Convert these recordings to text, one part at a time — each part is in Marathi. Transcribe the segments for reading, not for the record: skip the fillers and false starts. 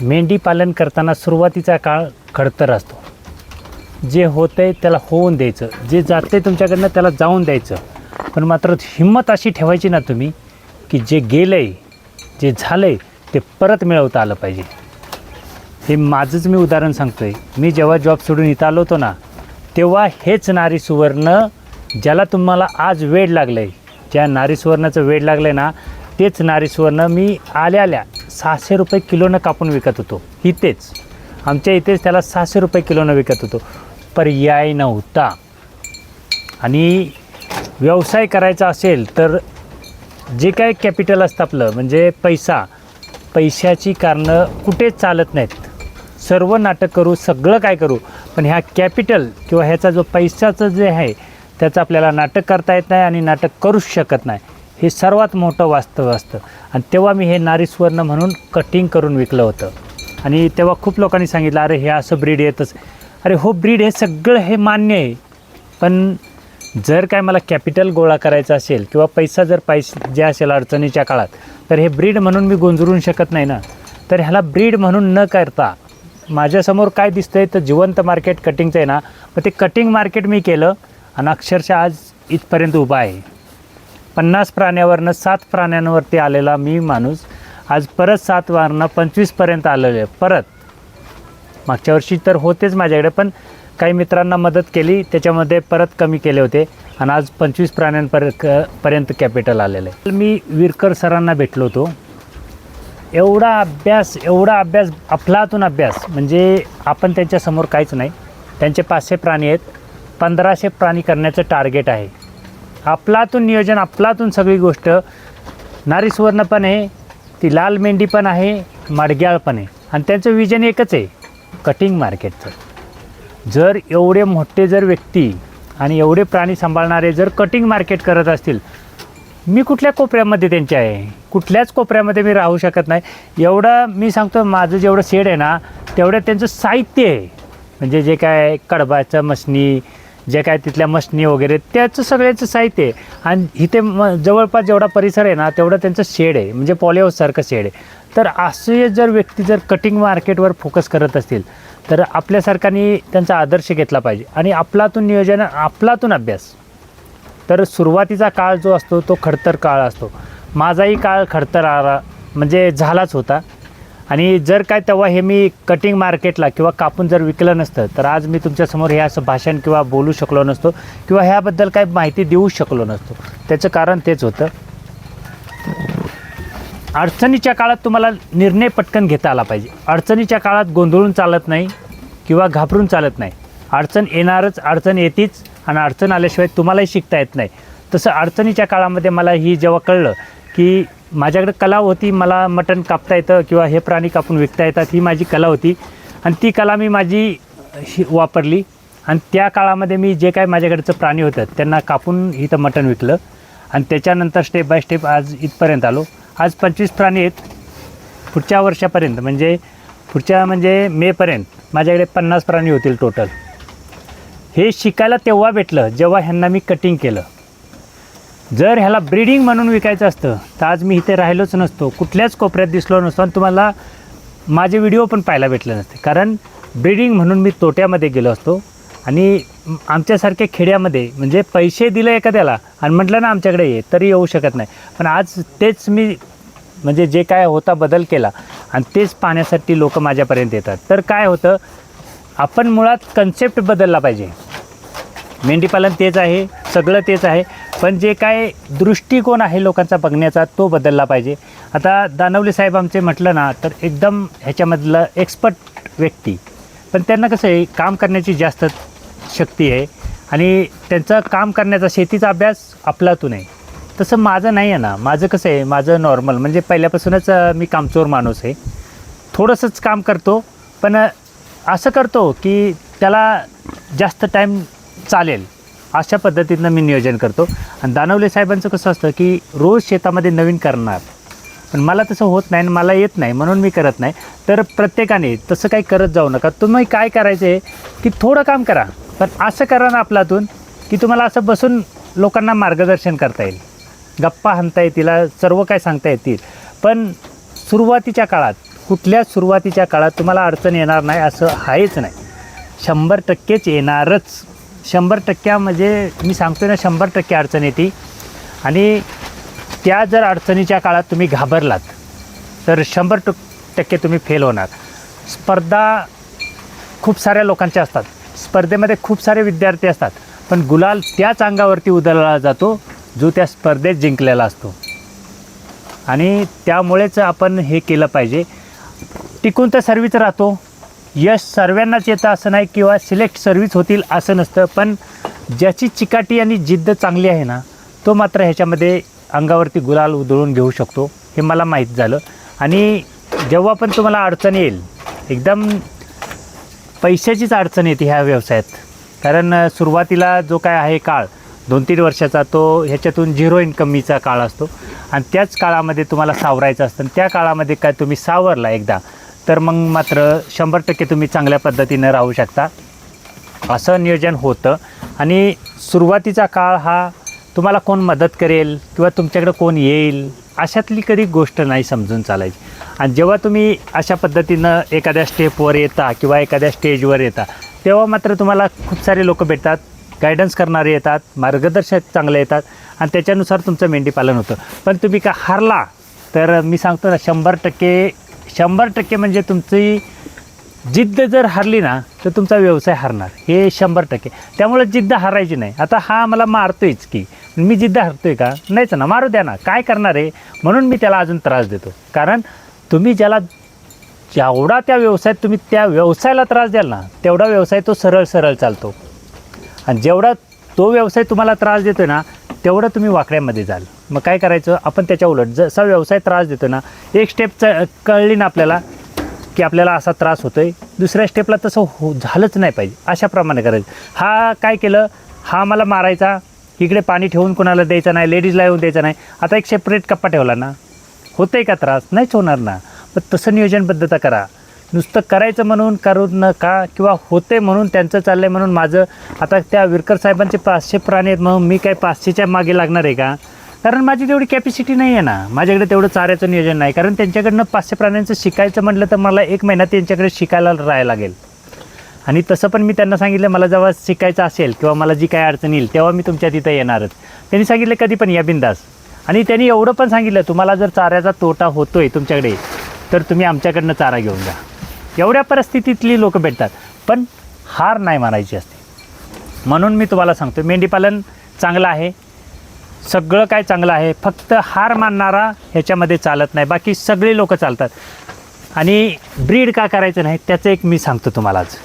मेंढी पालन करताना सुरुवातीचा काळ खडतर असतो. जे होतं आहे त्याला होऊन द्यायचं, जे जातं आहे तुमच्याकडनं त्याला जाऊन द्यायचं. पण मात्र हिंमत अशी ठेवायची ना तुम्ही की जे गेलं आहे, जे झालं आहे ते परत मिळवता आलं पाहिजे. हे माझंच मी उदाहरण सांगतो आहे. मी जेव्हा जॉब सोडून इथं आलो होतो ना, तेव्हा हेच नारी सुवर्ण ज्याला तुम्हाला आज वेड लागलं आहे, ज्या नारी सुवर्णाचं वेड लागलं आहे ना, तेच नारी सुवर्ण मी आल्या 600 रुपये किलोनं कापून विकत होतो. इथेच आमच्या इथेच त्याला 600 रुपये किलोनं विकत होतो. पर्याय नव्हता. आणि व्यवसाय करायचा असेल तर जे काय कॅपिटल असतं आपलं, म्हणजे पैशाची कारणं कुठेच चालत नाहीत. सर्व नाटक करू, सगळं काय करू, पण ह्या कॅपिटल किंवा ह्याचा जो पैशाचं जे आहे त्याचं आपल्याला नाटक करता येत नाही आणि नाटक करूच शकत नाही. हे सर्वात मोठं वास्तव असतं. आणि तेव्हा मी हे नारी सुवर्ण म्हणून कटिंग करून विकलं होतं. आणि तेव्हा खूप लोकांनी सांगितलं, अरे हे असं ब्रीड येतच. अरे हो, ब्रीड हे सगळं हे मान्य आहे, पण जर काय मला कॅपिटल गोळा करायचा असेल किंवा पैसा जर जे असेल अडचणीच्या काळात, तर हे ब्रीड म्हणून मी गोंजरून शकत नाही ना. तर ह्याला ब्रीड म्हणून न करता माझ्यासमोर काय दिसतं आहे तर जिवंत मार्केट कटिंगचं आहे ना, मग ते कटिंग मार्केट मी केलं आणि अक्षरशः आज इथपर्यंत उभा आहे. 50 प्राण्यावरनं 7 प्राण्यांवरती आलेला मी माणूस आज परत 7 वारनं 25पर्यंत आलेलं आहे. परत मागच्या वर्षी तर होतेच माझ्याकडे, पण काही मित्रांना मदत केली, त्याच्यामध्ये परत कमी केले होते आणि आज 25 प्राण्यांपर्यंत कॅपिटल आलेलं आहे. मी विरकर सरांना भेटलो होतो. एवढा अभ्यास अफलातून अभ्यास, म्हणजे आपण त्यांच्यासमोर काहीच नाही. त्यांचे 500 प्राणी आहेत, 1500 प्राणी करण्याचं टार्गेट आहे. अफलातून नियोजन, अफलातून सगळी गोष्ट. नारी सुवर्ण पण आहे, ती लाल मेंढी पण आहे, माडग्याळ पण आहे. आणि त्यांचं विजन एकच आहे, कटिंग मार्केटचं. जर एवढे मोठे जर व्यक्ती आणि एवढे प्राणी सांभाळणारे जर कटिंग मार्केट करत असतील, मी कुठल्या कोपऱ्यामध्ये त्यांच्या आहे? कुठल्याच कोपऱ्यामध्ये मी राहू शकत नाही. एवढं मी सांगतो, माझं जेवढं शेड आहे ना, तेवढं त्यांचं साहित्य आहे. म्हणजे जे काय कडबाचं मशनी, जे काय तिथल्या मशनी वगैरे, त्याचं सगळ्याचं साहित्य आहे. आणि इथे जवळपास जेवढा परिसर आहे ना, तेवढं त्यांचं शेड आहे, म्हणजे पॉलीहाऊससारखं शेड आहे. तर असे जर व्यक्ती जर कटिंग मार्केटवर फोकस करत असतील, तर आपल्यासारख्यानी त्यांचा आदर्श घेतला पाहिजे. आणि अफलातून नियोजन, अफलातून अभ्यास. तर सुरुवातीचा काळ जो असतो तो खडतर काळ असतो. माझाही काळ खडतर आला, म्हणजे झालाच होता. आणि जर काय तेव्हा हे मी कटिंग मार्केटला किंवा कापून जर विकलं नसतं, तर आज मी तुमच्यासमोर हे असं भाषण किंवा बोलू शकलो नसतो किंवा ह्याबद्दल काही माहिती देऊ शकलो नसतो. त्याचं कारण तेच होतं, अडचणीच्या काळात तुम्हाला निर्णय पटकन घेता आला पाहिजे. अडचणीच्या काळात गोंधळून चालत नाही किंवा घाबरून चालत नाही. अडचण येणारच, अडचण येतीच, आणि अडचण आल्याशिवाय तुम्हालाही शिकता येत नाही. तसं अडचणीच्या काळामध्ये मला ही जेव्हा कळलं की माझ्याकडे कला होती, मला मटण कापता येतं किंवा हे प्राणी कापून विकता येतात, ही माझी कला होती. आणि ती कला मी माझी वापरली. आणि त्या काळामध्ये मी जे काय माझ्याकडचं प्राणी होतं त्यांना कापून इथं मटण विकलं. आणि त्याच्यानंतर स्टेप बाय स्टेप आज इथपर्यंत आलो. आज 25 प्राणी आहेत. पुढच्या वर्षापर्यंत, म्हणजे मेपर्यंत माझ्याकडे 50 प्राणी होतील टोटल. हे शिकायला तेव्हा भेटलं जेव्हा ह्यांना मी कटिंग केलं. जर ह्याला ब्रीडिंग म्हणून विकायचं असतं तर आज मी इथे राहिलोच नसतो, कुठल्याच कोपऱ्यात दिसलो नसतो आणि तुम्हाला माझे व्हिडिओ पण पाहायला भेटले नसते. कारण ब्रीडिंग म्हणून मी तोट्यामध्ये गेलो असतो. आणि आमच्यासारख्या खेड्यामध्ये, म्हणजे पैसे दिले एखाद्याला आणि म्हटलं ना आमच्याकडे ये, तरी येऊ शकत नाही. पण आज तेच मी, म्हणजे जे काय होता बदल केला आणि तेच पाहण्यासाठी लोक माझ्यापर्यंत येतात. तर काय होतं, आपण मुळात कन्सेप्ट बदलला पाहिजे. मेंढीपालन तेच आहे, सगळं तेच आहे, पण जे काय दृष्टिकोन आहे लोकांचा बघण्याचा तो बदलला पाहिजे. आता दानवले साहेब आमचे म्हटलं ना, तर एकदम ह्याच्यामधलं एक्सपर्ट व्यक्ती, पण त्यांना कसं आहे, काम करण्याची जास्त शक्ती आहे आणि त्यांचं काम करण्याचा शेतीचा अभ्यास अफलातून आहे. तसं माझं नाही आहे ना. माझं कसं आहे, माझं नॉर्मल, म्हणजे पहिल्यापासूनच मी कामचोर माणूस आहे. थोडंसंच काम करतो, पण असं करतो की त्याला जास्त टाईम चालेल अशा पद्धतीनं मी नियोजन करतो. आणि दानवले साहेबांचं कसं असतं की रोज शेतामध्ये नवीन करणार, पण मला तसं होत नाही आणि मला येत नाही, म्हणून मी करत नाही. तर प्रत्येकाने तसं काही करत जाऊ नका. तुम्ही काय करायचं आहे की थोडं काम करा, पण असं करा ना आपल्यातून की तुम्हाला असं बसून लोकांना मार्गदर्शन करता येईल, गप्पा हाणता येतील, सर्व काय सांगता येतील. पण सुरुवातीच्या काळात कुठल्याच सुरुवातीच्या काळात तुम्हाला अडचण येणार नाही असं आहेच नाही. 100%च येणारच. 100% म्हणजे मी सांगतो ना 100% अडचण येते. आणि त्या जर अडचणीच्या काळात तुम्ही घाबरलात तर 100% तुम्ही फेल होणार. स्पर्धा खूप साऱ्या लोकांच्या असतात, स्पर्धेमध्ये खूप सारे विद्यार्थी असतात, पण गुलाल त्याच अंगावरती उधळला जातो जो त्या स्पर्धेत जिंकलेला असतो. आणि त्यामुळेच आपण हे केलं पाहिजे. टिकून तर सर्वच राहतो, यश सर्वांनाच येतं असं नाही, किंवा सिलेक्ट सर्वच होतील असं नसतं. पण ज्याची चिकाटी आणि जिद्द चांगली आहे ना, तो मात्र ह्याच्यामध्ये अंगावरती गुलाल उधळून घेऊ शकतो, हे मला माहीत झालं. आणि जेव्हा पण तुम्हाला अडचण येईल, एकदम पैशाचीच अडचण येते ह्या व्यवसायात. कारण सुरुवातीला जो काय आहे काळ 2-3 वर्षाचा, तो ह्याच्यातून 0 इन्कमीचा काळ असतो. आणि त्याच काळामध्ये तुम्हाला सावरायचं असतं. त्या काळामध्ये काय तुम्ही सावरला एकदा तर मग मात्र 100% तुम्ही चांगल्या पद्धतीनं राहू शकता, असं नियोजन होतं. आणि सुरुवातीचा काळ हा तुम्हाला कोण मदत करेल किंवा तुमच्याकडे कोण येईल अशातली कधी गोष्ट नाही समजून चालायची. आणि जेव्हा तुम्ही अशा पद्धतीनं एखाद्या स्टेपवर येता किंवा एखाद्या स्टेजवर येता, तेव्हा मात्र तुम्हाला खूप सारे लोक भेटतात, गायडन्स करणारे येतात, मार्गदर्शक चांगले येतात, आणि त्याच्यानुसार तुमचं मेंढीपालन होतं. पण तुम्ही का हारला तर मी सांगतो ना 100% म्हणजे तुमची जिद्द जर हारली ना तर तुमचा व्यवसाय हरणार, हे 100%. त्यामुळे जिद्द हारायची नाही. आता हा मला मारतोयच की मी जिद्द हरतोय का? नाहीच ना, मारू द्या ना, काय करणार आहे. म्हणून मी त्याला अजून त्रास देतो. कारण तुम्ही ज्याला जेवढा त्या व्यवसायात तुम्ही त्या व्यवसायाला त्रास द्याल ना, तेवढा व्यवसाय तो सरळ चालतो. आणि जेवढा तो व्यवसाय तुम्हाला त्रास देतो ना, तेवढं तुम्ही वाकड्यामध्ये जाल. मग काय करायचं, आपण त्याच्या उलट जसा व्यवसाय त्रास देतो ना, एक स्टेप कळली ना आपल्याला की आपल्याला असा त्रास होतो आहे, दुसऱ्या स्टेपला तसं झालंच नाही पाहिजे, अशाप्रमाणे करायचं. हा काय केलं, हा मला मारायचा, इकडे पाणी ठेवून कोणाला द्यायचं नाही, लेडीजला येऊन द्यायचं नाही. आता एक सेपरेट कप्पा ठेवला ना, होतं आहे का त्रास? नाहीच होणार ना. पण तसं नियोजनबद्धता करा. नुसतं करायचं म्हणून करू नका, किंवा होते म्हणून त्यांचं चाललं आहे म्हणून माझं. आता त्या विरकर साहेबांचे 500 प्राणी आहेत म्हणून मी काय 500च्या मागे लागणार आहे का? कारण माझी तेवढी कॅपॅसिटी नाही आहे ना, माझ्याकडे तेवढं चाऱ्याचं नियोजन नाही. कारण त्यांच्याकडनं 500 प्राण्यांचं शिकायचं म्हटलं तर मला 1 महिना त्यांच्याकडे शिकायला राहायला लागेल. आणि तसं पण मी त्यांना सांगितलं, मला जेव्हा शिकायचं असेल किंवा मला जी काय अडचण येईल तेव्हा मी तुमच्या तिथं येणारच. त्यांनी सांगितलं कधी पण या बिंदास. आणि त्यांनी एवढं पण सांगितलं, तुम्हाला जर चाऱ्याचा तोटा होतो आहे तुमच्याकडे तर तुम्ही आमच्याकडनं चारा घेऊन जा. एवढ्या परिस्थितीतली लोक भेटतात, पण हार नाही मानायची असते. म्हणून मी तुम्हाला सांगतो, मेंढीपालन चांगलं आहे, सगळं काय चांगलं आहे, फक्त हार मानणारा ह्याच्यामध्ये चालत नाही, बाकी सगळे लोक चालतात. आणि ब्रीड का करायचं नाही त्याचं एक मी सांगतो तुम्हाला आज.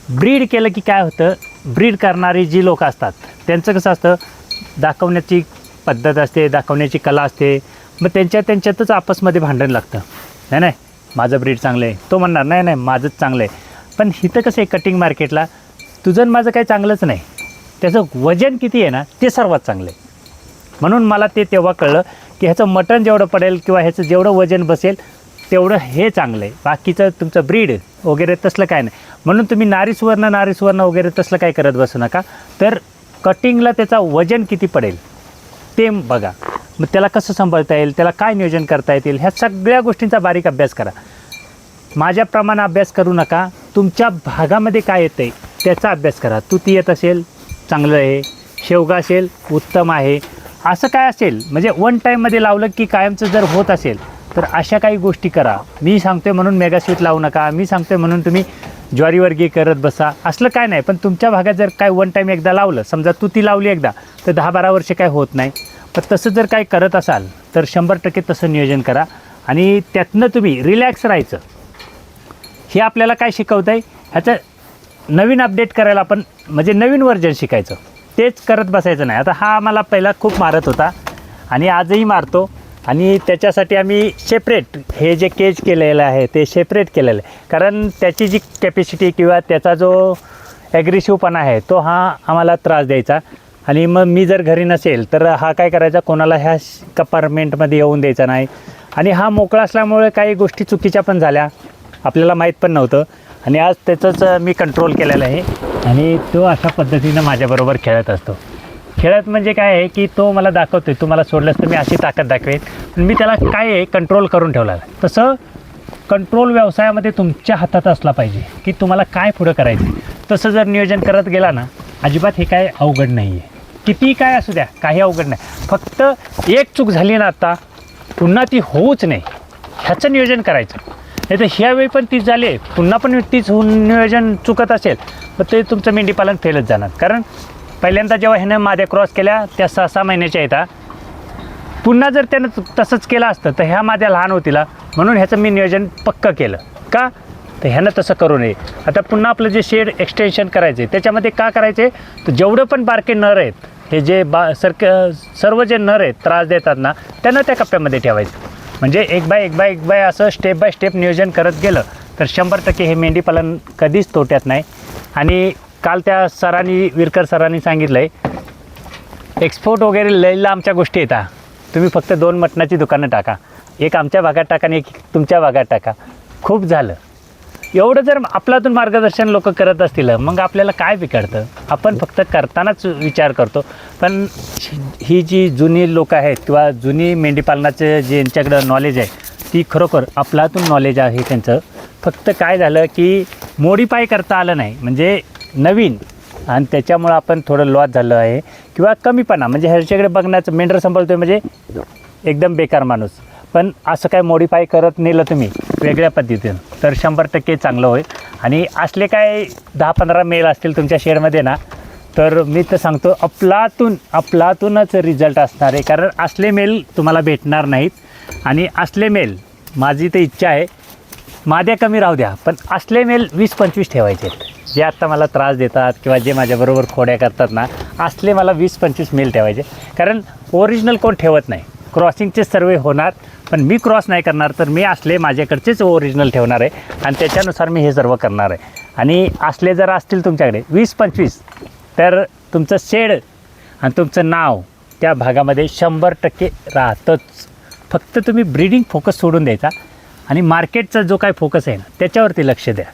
ब्रीड केलं की काय होतं, ब्रीड करणारी जी लोक असतात त्यांचं कसं असतं, दाखवण्याची पद्धत असते, दाखवण्याची कला असते. मग त्यांच्यातच आपसमध्ये भांडण लागतं. नाही माझं ब्रीड चांगलं आहे, तो म्हणणार नाही माझंच चांगलं आहे. पण इथं कसं आहे, कटिंग मार्केटला तुझं माझं काही चांगलंच नाही, त्याचं वजन किती आहे ना ते सर्वात चांगलं आहे. म्हणून मला ते तेव्हा कळलं की ह्याचं मटण जेवढं पडेल किंवा ह्याचं जेवढं वजन बसेल तेवढं हे चांगलं आहे. बाकीचं तुमचं ब्रीड वगैरे तसलं काय नाही. म्हणून तुम्ही नारीसुवर्ण वगैरे तसलं काय करत बसू नका. तर कटिंगला त्याचा वजन किती पडेल ते बघा, मग त्याला कसं सांभाळता येईल, त्याला काय नियोजन करता येतील, ह्या सगळ्या गोष्टींचा बारीक अभ्यास करा. माझ्याप्रमाणे अभ्यास करू नका. तुमच्या भागामध्ये काय येतं आहे त्याचा अभ्यास करा. तुती येत असेल चांगलं आहे, शेवगा असेल उत्तम आहे, असं काय असेल म्हणजे वन टाईममध्ये लावलं की कायमचं जर होत असेल तर अशा काही गोष्टी करा. मी सांगतोय म्हणून मेगास्वीट लावू नका, मी सांगतोय म्हणून तुम्ही ज्वारीवर्गीय करत बसा, असलं काय नाही. पण तुमच्या भागात जर काय वन टाईम एकदा लावलं, समजा तुती लावली एकदा, तर 10-12 वर्ष काय होत नाही. पण तसं जर काय करत असाल तर 100% तसं नियोजन करा. आणि त्यातनं तुम्ही रिलॅक्स राहायचं. हे आपल्याला काय शिकवतं आहे, ह्याचं नवीन अपडेट करायला आपण म्हणजे नवीन व्हर्जन शिकायचं, तेच करत बसायचं नाही. आता हा मला पहिला खूप मारत होता आणि आजही मारतो. आणि त्याच्यासाठी आम्ही सेपरेट हे जे केज केलेलं आहे ते सेपरेट केलेलं आहे. कारण त्याची जी कॅपॅसिटी किंवा त्याचा जो ॲग्रेसिव्हपणा आहे तो हा आम्हाला त्रास द्यायचा. आणि मग मी जर घरी नसेल तर हा काय करायचा, कोणाला ह्या कंपार्टमेंटमध्ये येऊन द्यायचा नाही. आणि हा मोकळा असल्यामुळे काही गोष्टी चुकीच्या पण झाल्या, आपल्याला माहीत पण नव्हतं. आणि आज त्याचंच मी कंट्रोल केलेलं आहे. आणि तो अशा पद्धतीनं माझ्याबरोबर खेळत असतो. खेळत म्हणजे काय आहे की तो मला दाखवतो आहे, तू मला सोडलंस तर मी अशी ताकद दाखवेन. पण मी त्याला काय आहे कंट्रोल करून ठेवला आहे. तसं कंट्रोल व्यवसायामध्ये तुमच्या हातात असला पाहिजे की तुम्हाला काय पुढं करायचं. तसं जर नियोजन करत गेला ना, अजिबात हे काय अवघड नाही आहे. किती काय असू द्या, काही अवघड नाही. फक्त एक चूक झाली ना आता, पुन्हा ती होऊच नाही ह्याचं नियोजन करायचं. नाही तर ह्यावेळी पण तीच झाली, पुन्हा पण तीच नियोजन चुकत असेल तर ते तुमचं मेंढीपालन फेलच जाणार. कारण पहिल्यांदा जेव्हा ह्यानं माद्या क्रॉस केल्या त्या 6-6 महिन्याच्या येतात, पुन्हा जर त्यानं तसंच केलं असतं तर ह्या माद्या लहान होतीला. म्हणून ह्याचं मी नियोजन पक्कं केलं. का तर ह्यानं तसं करू नये. आता पुन्हा आपलं जे शेड एक्सटेन्शन करायचं आहे त्याच्यामध्ये का करायचे, तर जेवढं पण बारके नर आहेत, हे जे सर्व जे नर आहेत त्रास देतात ना, त्यांना त्या कप्प्यामध्ये ठेवायचं. म्हणजे एक बाय असं स्टेप बाय स्टेप नियोजन करत गेलं तर 100% हे मेंढीपालन कधीच तोट्यात नाही. आणि काल त्या सरांनी, विरकर सरांनी सांगितलं आहे, एक्सपोर्ट वगैरे लई लांबच्या गोष्टी येतात. तुम्ही फक्त 2 मटणाची दुकानं टाका, एक आमच्या भागात टाका आणि एक तुमच्या भागात टाका, खूप झालं. एवढं जर आपल्यातून मार्गदर्शन लोक करत असतील मग आपल्याला काय बिघडतं. आपण फक्त करतानाच विचार करतो. पण ही जी जुनी लोक आहेत किंवा जुनी मेंढीपालनाचं जे यांच्याकडं नॉलेज आहे, ती खरोखर आपल्यातून नॉलेज आहे त्यांचं. फक्त काय झालं की मोडीफाय करता आलं नाही, म्हणजे नवीन, आणि त्याच्यामुळं आपण थोडं लॉस झालं आहे किंवा कमीपणा. म्हणजे ह्याच्याकडे बघण्याचं, मेंढर सांभाळतो आहे म्हणजे एकदम बेकार माणूस. पण असं काय मोडिफाय करत नेलं तुम्ही वेगळ्या पद्धतीनं तर 100% चांगलं होईल. आणि असले काय 10-15 मेल असतील तुमच्या शेडमध्ये ना, तर मी तर सांगतो आपलातूनच रिझल्ट असणार आहे. कारण असले मेल तुम्हाला भेटणार नाहीत. आणि असले मेल, माझी तर इच्छा आहे, माद्या कमी राहू द्या पण असले मेल 20-25 ठेवायचे आहेत. जे आत्ता मला त्रास देतात किंवा जे माझ्याबरोबर खोड्या करतात ना, असले मला 20-25 मेल ठेवायचे. कारण ओरिजिनल कोण ठेवत नाही. क्रॉसिंगचे सर्वे होणार पण मी क्रॉस नाही करणार, तर मी असले माझ्याकडचेच ओरिजिनल ठेवणार आहे आणि त्याच्यानुसार मी हे सर्व करणार आहे. आणि असले जर असतील तुमच्याकडे 20-25, तर तुमचं शेड आणि तुमचं नाव त्या भागामध्ये 100% राहतंच. फक्त तुम्ही ब्रीडिंग फोकस सोडून द्यायचा आणि मार्केटचा जो काय फोकस आहे ना, त्याच्यावरती लक्ष द्या.